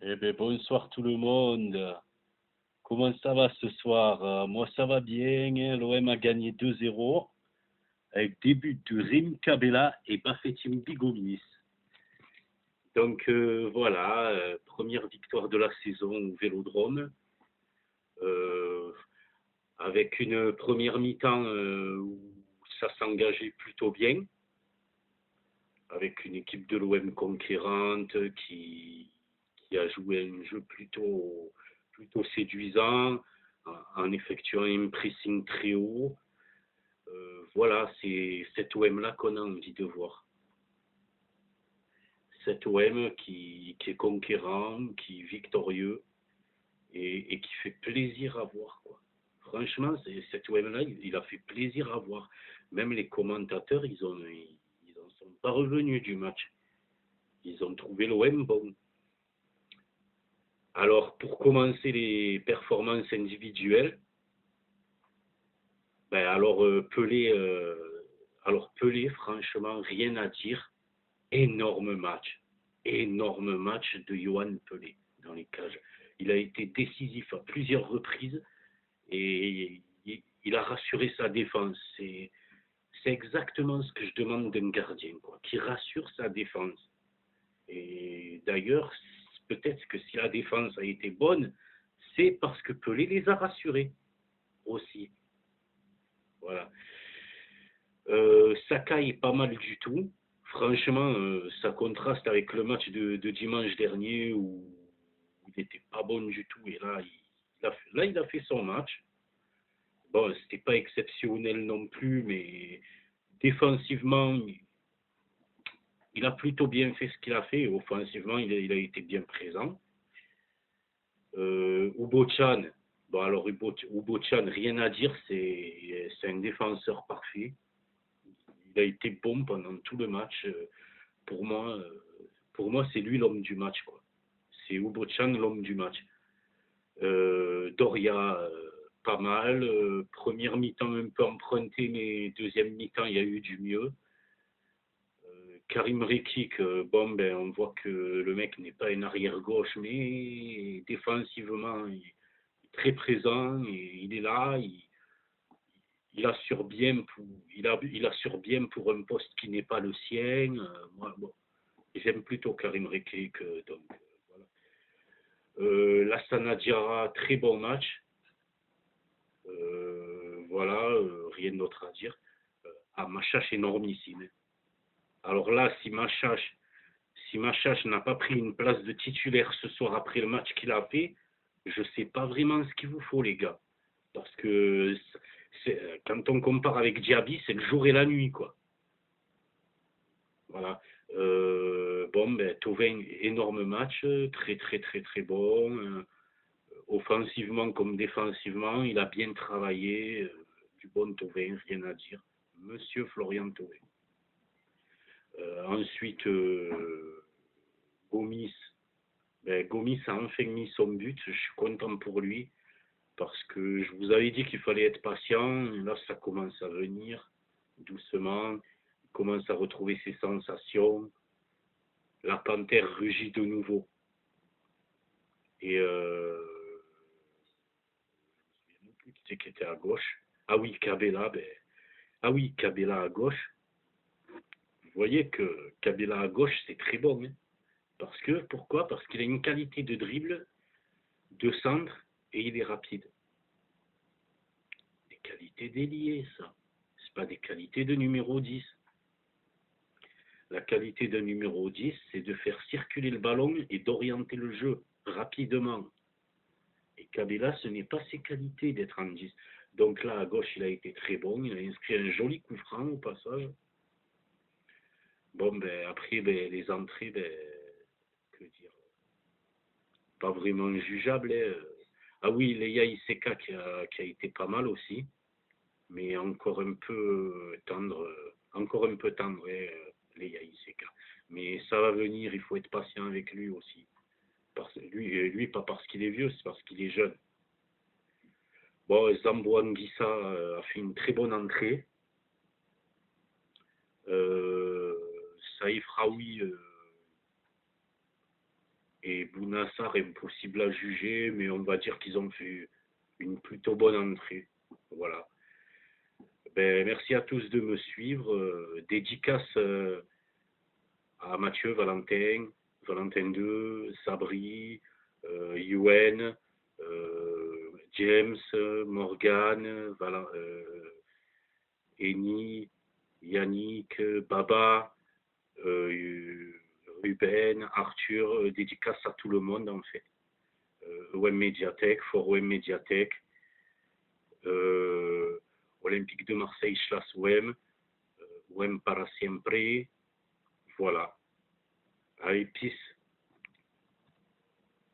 Eh bien, bonsoir tout le monde. Comment ça va ce soir? Moi, ça va bien, hein. L'OM a gagné 2-0 avec des buts de Rim Kabela et Bafétim Bigomis. Donc voilà, première victoire de la saison au Vélodrome, euh, avec une première mi-temps où ça s'engageait plutôt bien, avec une équipe de l'OM conquérante qui a joué un jeu plutôt séduisant, en effectuant un pressing très haut. Voilà, c'est cet OM-là qu'on a envie de voir. Cet OM qui est conquérant, qui est victorieux et qui fait plaisir à voir, quoi. Franchement, cet OM-là, il a fait plaisir à voir. Même les commentateurs, ils en sont pas revenus du match. Ils ont trouvé l'OM bon. Alors, pour commencer les performances individuelles, ben alors Pelé, franchement, rien à dire. Énorme match. Énorme match de Yohan Pelé dans les cages. Il a été décisif à plusieurs reprises et il a rassuré sa défense. C'est exactement ce que je demande d'un gardien, quoi, qui rassure sa défense. Et d'ailleurs, peut-être que si la défense a été bonne, c'est parce que Pelé les a rassurés aussi. Voilà. Saka est pas mal du tout. Franchement, ça contraste avec le match de dimanche dernier où il n'était pas bon du tout. Et là, il a fait son match. Bon, c'était pas exceptionnel non plus, mais défensivement, il a plutôt bien fait ce qu'il a fait. Offensivement, il a été bien présent. Ubo-chan, bon alors Ubo-chan, rien à dire, c'est un défenseur parfait. Il a été bon pendant tout le match. Pour moi, euh, pour moi c'est lui l'homme du match, quoi. C'est Ubo-chan l'homme du match. Doria, pas mal. Première mi-temps un peu emprunté, mais deuxième mi-temps, il y a eu du mieux. Karim Rekik, bon, ben, on voit que le mec n'est pas un arrière-gauche, mais défensivement, il est très présent, et il est là, il assure bien il assure bien pour un poste qui n'est pas le sien. Moi, bon, j'aime plutôt Karim Rekik, donc voilà. Lassana Diarra, très bon match. Voilà, rien d'autre à dire. Machache énormissime. Alors là, si Machache n'a pas pris une place de titulaire ce soir après le match qu'il a fait, je ne sais pas vraiment ce qu'il vous faut, les gars. Parce que quand on compare avec Diaby, c'est le jour et la nuit, quoi. Voilà. Bon, ben, Thauvin, énorme match, très très très très bon. Offensivement comme défensivement, il a bien travaillé. Du bon Thauvin, rien à dire. Monsieur Florian Thauvin. Ensuite, Gomis. Ben, Gomis a enfin mis son but. Je suis content pour lui parce que je vous avais dit qu'il fallait être patient. Là, ça commence à venir doucement. Il commence à retrouver ses sensations. La panthère rugit de nouveau. Et je ne sais plus qui c'est qui était à gauche. Ah oui, Kabela. Ben, ah oui, Kabela à gauche. Vous voyez que Kabela à gauche, c'est très bon. Hein. Pourquoi? Parce qu'il a une qualité de dribble, de centre, et il est rapide. Des qualités déliées, ça. C'est pas des qualités de numéro 10. La qualité d'un numéro 10, c'est de faire circuler le ballon et d'orienter le jeu rapidement. Et Kabela, ce n'est pas ses qualités d'être en 10. Donc là, à gauche, il a été très bon. Il a inscrit un joli coup franc au passage. Bon, ben, après, ben, les entrées, ben, que dire, pas vraiment jugeables. Hein. Ah oui, Leia Iseka qui a été pas mal aussi, mais encore un peu tendre, hein, Leia Iseka. Mais ça va venir, il faut être patient avec lui aussi. Lui pas parce qu'il est vieux, c'est parce qu'il est jeune. Bon, Zambo Anguissa a fait une très bonne entrée. Euh, Saïf Raoui et Bounassar, impossible à juger, mais on va dire qu'ils ont fait une plutôt bonne entrée. Voilà. Ben, merci à tous de me suivre. Dédicace à Mathieu, Valentin, Valentin 2, Sabri, Yuen, James, Morgan, Eni, Yannick, Baba, Ruben, Arthur, dédicace à tout le monde en fait. OM Médiathèque, Fort OM Médiathèque, Olympique de Marseille, Chlas OM, OM para siempre, voilà. Allez, peace.